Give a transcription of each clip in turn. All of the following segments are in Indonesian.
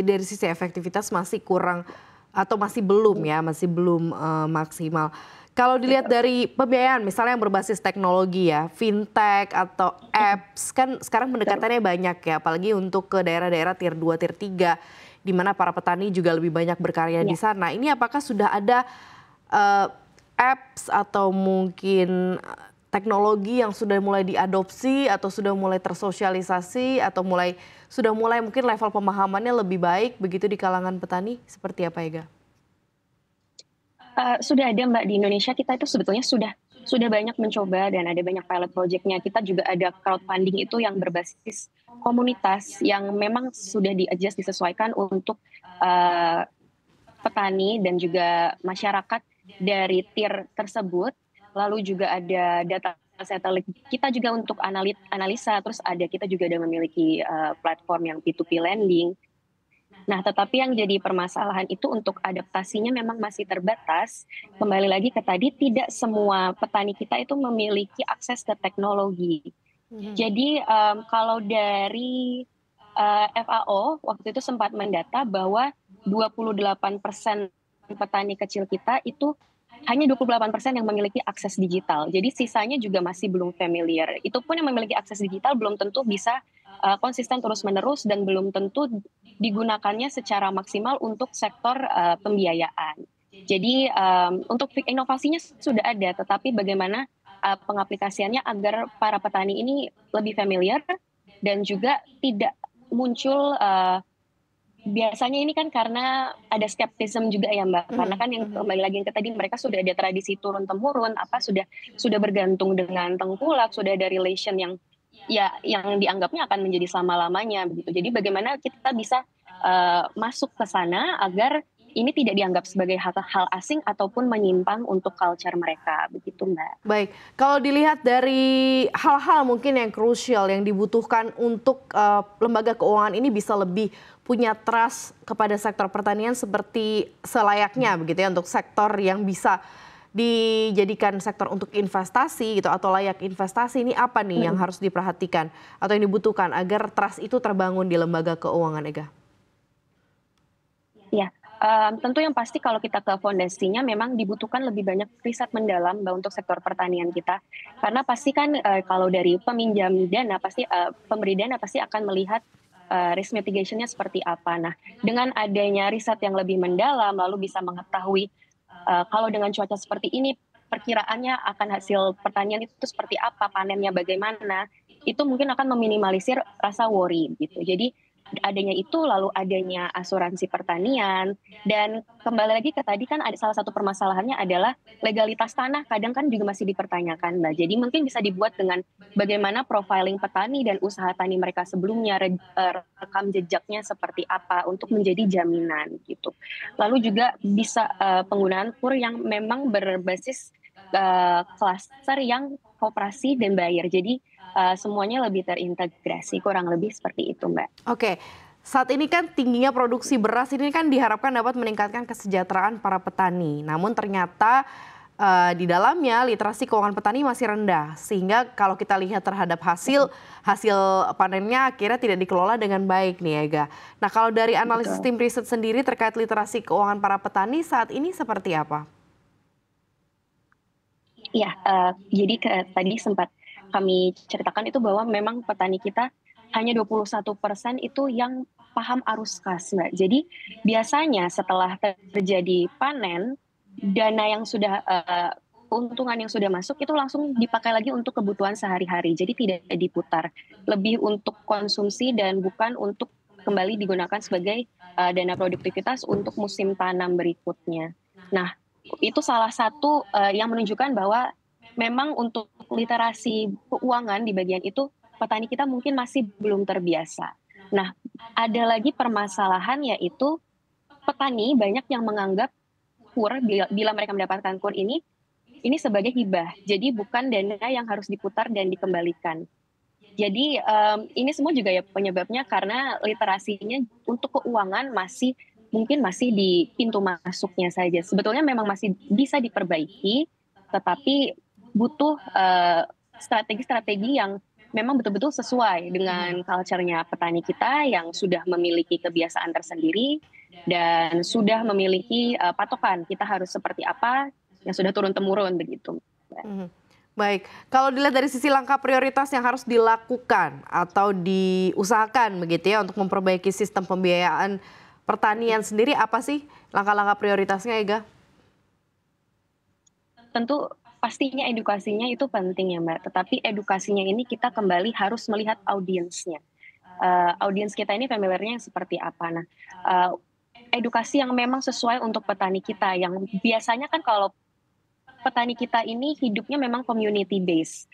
dari sisi efektivitas masih kurang atau masih belum ya, masih belum maksimal. Kalau dilihat dari pembiayaan misalnya yang berbasis teknologi ya, fintech atau apps kan sekarang pendekatannya banyak ya, apalagi untuk ke daerah-daerah tier 2, tier 3 di mana para petani juga lebih banyak berkarya di Ya. sana. Ini apakah sudah ada apps atau mungkin teknologi yang sudah mulai diadopsi atau sudah mulai tersosialisasi atau sudah mulai mungkin level pemahamannya lebih baik begitu di kalangan petani? Seperti apa Ega? Sudah ada Mbak, di Indonesia kita itu sebetulnya sudah banyak mencoba dan ada banyak pilot project-nya. Kita juga ada crowdfunding itu yang berbasis komunitas yang memang sudah di-adjust, disesuaikan untuk petani dan juga masyarakat dari tier tersebut. Lalu juga ada data satelit kita juga untuk analisa, terus kita juga ada memiliki platform yang P2P lending. Nah, tetapi yang jadi permasalahan itu untuk adaptasinya memang masih terbatas. Kembali lagi ke tadi, tidak semua petani kita itu memiliki akses ke teknologi. Jadi kalau dari FAO waktu itu sempat mendata bahwa 28% petani kecil kita itu hanya 28% yang memiliki akses digital. Jadi sisanya juga masih belum familiar. Itu pun yang memiliki akses digital belum tentu bisa konsisten terus-menerus dan belum tentu digunakannya secara maksimal untuk sektor pembiayaan. Jadi untuk inovasinya sudah ada, tetapi bagaimana pengaplikasiannya agar para petani ini lebih familiar dan juga tidak muncul biasanya ini kan karena ada skeptisme juga ya Mbak, karena kan yang kembali lagi yang tadi mereka sudah ada tradisi turun temurun, sudah bergantung dengan tengkulak, sudah ada relation yang dianggapnya akan menjadi selama-lamanya begitu. Jadi bagaimana kita bisa masuk ke sana agar ini tidak dianggap sebagai hal asing ataupun menyimpang untuk culture mereka begitu Mbak. Baik, kalau dilihat dari hal-hal mungkin yang krusial yang dibutuhkan untuk lembaga keuangan ini bisa lebih punya trust kepada sektor pertanian seperti selayaknya begitu ya, untuk sektor yang bisa dijadikan sektor untuk investasi gitu atau layak investasi, ini apa nih yang harus diperhatikan atau yang dibutuhkan agar trust itu terbangun di lembaga keuangan, Ega? Ya, tentu yang pasti kalau kita ke fondasinya memang dibutuhkan lebih banyak riset mendalam Mbak untuk sektor pertanian kita. Karena pasti kan kalau dari peminjam dana pasti pemberi dana pasti akan melihat risk mitigation-nya seperti apa. Nah, dengan adanya riset yang lebih mendalam lalu bisa mengetahui kalau dengan cuaca seperti ini perkiraannya akan hasil pertanian itu seperti apa, panennya bagaimana, itu mungkin akan meminimalisir rasa worry gitu. Jadi adanya itu lalu adanya asuransi pertanian dan kembali lagi ke tadi kan ada salah satu permasalahannya adalah legalitas tanah kadang kan juga masih dipertanyakan Mbak. Jadi mungkin bisa dibuat dengan bagaimana profiling petani dan usaha tani mereka sebelumnya, rekam jejaknya seperti apa untuk menjadi jaminan gitu. Lalu juga bisa penggunaan KUR yang memang berbasis klaster yang koperasi dan buyer. Jadi semuanya lebih terintegrasi, kurang lebih seperti itu Mbak. Oke, saat ini kan tingginya produksi beras ini kan diharapkan dapat meningkatkan kesejahteraan para petani. Namun ternyata di dalamnya literasi keuangan petani masih rendah. Sehingga kalau kita lihat terhadap hasil panennya akhirnya tidak dikelola dengan baik nih Ega. Nah kalau dari analisis tim riset sendiri terkait literasi keuangan para petani saat ini seperti apa? Ya, jadi tadi sempat kami ceritakan itu bahwa memang petani kita hanya 21% itu yang paham arus kas, Mbak. Jadi biasanya setelah terjadi panen, dana yang sudah keuntungan yang sudah masuk itu langsung dipakai lagi untuk kebutuhan sehari-hari. Jadi tidak diputar, lebih untuk konsumsi dan bukan untuk kembali digunakan sebagai dana produktivitas untuk musim tanam berikutnya. Nah, itu salah satu yang menunjukkan bahwa memang untuk literasi keuangan di bagian itu petani kita mungkin masih belum terbiasa. Nah, ada lagi permasalahan yaitu petani banyak yang menganggap KUR bila mereka mendapatkan KUR ini sebagai hibah. Jadi bukan dana yang harus diputar dan dikembalikan. Jadi ini semua juga ya penyebabnya karena literasinya untuk keuangan mungkin masih di pintu masuknya saja. Sebetulnya memang masih bisa diperbaiki, tetapi butuh strategi-strategi yang memang betul-betul sesuai dengan culture-nya petani kita yang sudah memiliki kebiasaan tersendiri dan sudah memiliki patokan kita harus seperti apa yang sudah turun-temurun begitu. Mhm. Baik, kalau dilihat dari sisi langkah prioritas yang harus dilakukan atau diusahakan begitu ya untuk memperbaiki sistem pembiayaan pertanian sendiri, apa sih langkah-langkah prioritasnya, Ega? Tentu pastinya edukasinya itu penting ya Mbak, tetapi edukasinya ini kita kembali harus melihat audiensnya. Audiens kita ini familiarnya yang seperti apa. Nah, eh, edukasi yang memang sesuai untuk petani kita, yang biasanya kan kalau petani kita ini hidupnya memang community base,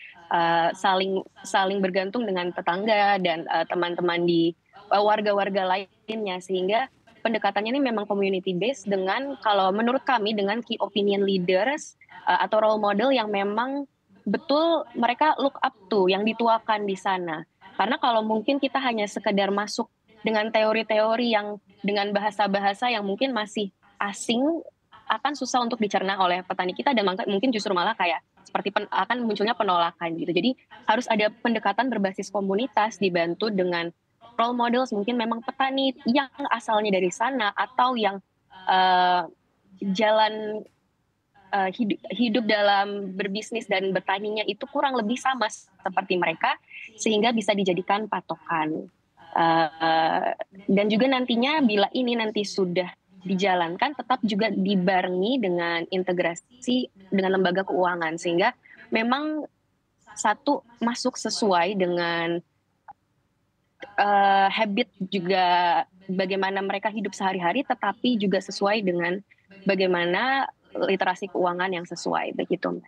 saling saling bergantung dengan tetangga dan teman-teman di warga-warga lainnya, sehingga pendekatannya ini memang community base dengan kalau menurut kami dengan key opinion leaders atau role model yang memang betul mereka look up to, yang dituakan di sana. Karena kalau mungkin kita hanya sekedar masuk dengan teori-teori yang dengan bahasa-bahasa yang mungkin masih asing, akan susah untuk dicerna oleh petani kita dan mungkin justru malah kayak seperti akan munculnya penolakan gitu. Jadi harus ada pendekatan berbasis komunitas dibantu dengan role models mungkin memang petani yang asalnya dari sana atau yang uh, jalan hidup dalam berbisnis dan bertaninya itu kurang lebih sama seperti mereka sehingga bisa dijadikan patokan. Dan juga nantinya bila ini nanti sudah dijalankan tetap juga dibarengi dengan integrasi dengan lembaga keuangan sehingga memang satu masuk sesuai dengan habit juga bagaimana mereka hidup sehari-hari tetapi juga sesuai dengan bagaimana literasi keuangan yang sesuai begitu.